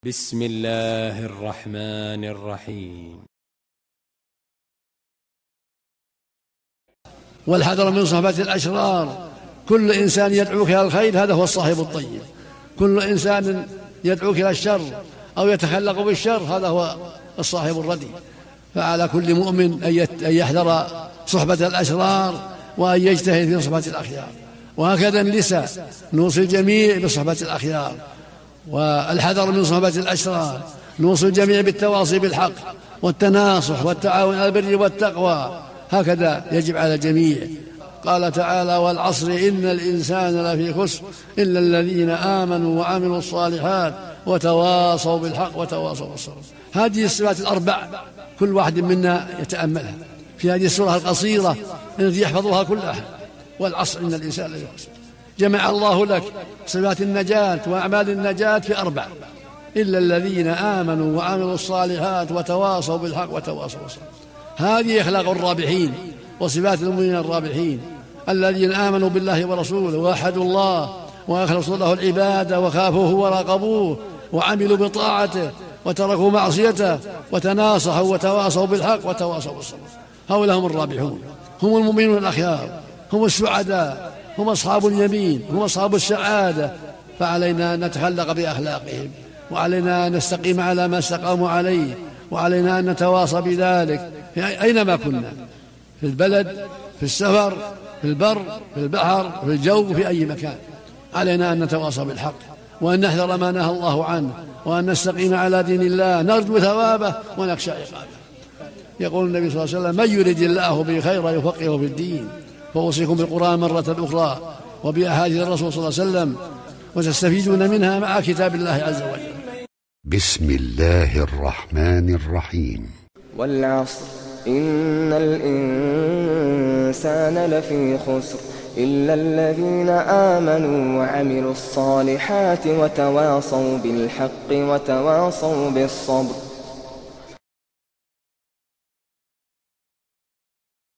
بسم الله الرحمن الرحيم. والحذر من صحبة الأشرار. كل إنسان يدعوك إلى الخير هذا هو الصاحب الطيب، كل إنسان يدعوك إلى الشر أو يتخلق بالشر هذا هو الصاحب الردي. فعلى كل مؤمن أن يحذر صحبة الأشرار وأن يجتهد في صحبة الأخيار، وهكذا النساء نوصي الجميع بصحبة الأخيار، والحذر من صحبة الأشرار نوصي الجميع بالتواصي بالحق والتناصح والتعاون على البر والتقوى، هكذا يجب على الجميع. قال تعالى: والعصر إن الإنسان لفي خسر إلا الذين آمنوا وعملوا الصالحات وتواصوا بالحق وتواصوا بالصبر. هذه الصفات الأربع كل واحد منا يتأملها في هذه السورة القصيرة التي يحفظها كل أحد. والعصر إن الإنسان لفي خسر، جمع الله لك صفات النجاة وأعمال النجاة في أربع: إلا الذين آمنوا وعملوا الصالحات وتواصوا بالحق وتواصوا بالصبر. هذه أخلاق الرابحين وصفات المؤمنين الرابحين، الذين آمنوا بالله ورسوله ووحدوا الله وأخلصوا له العبادة وخافوه وراقبوه وعملوا بطاعته وتركوا معصيته وتناصحوا وتواصوا بالحق وتواصوا بالصبر. هؤلاء هم الرابحون، هم المؤمنون الأخيار، هم السعداء، هم أصحاب اليمين، هم أصحاب السعادة. فعلينا أن نتخلق بأخلاقهم، وعلينا أن نستقيم على ما استقاموا عليه، وعلينا أن نتواصى بذلك أينما كنا، في البلد، في السفر، في البر، في البحر، في الجو، في أي مكان. علينا أن نتواصى بالحق وأن نحذر ما نهى الله عنه وأن نستقيم على دين الله، نرجو ثوابه ونخشى عقابه. يقول النبي صلى الله عليه وسلم: من يرد الله به خيرا يفقهه في الدين. فأوصيكم بالقرآن مرة أخرى وبأحاديث الرسول صلى الله عليه وسلم، وتستفيدون منها مع كتاب الله عز وجل. بسم الله الرحمن الرحيم. والعصر إن الإنسان لفي خسر إلا الذين آمنوا وعملوا الصالحات وتواصوا بالحق وتواصوا بالصبر.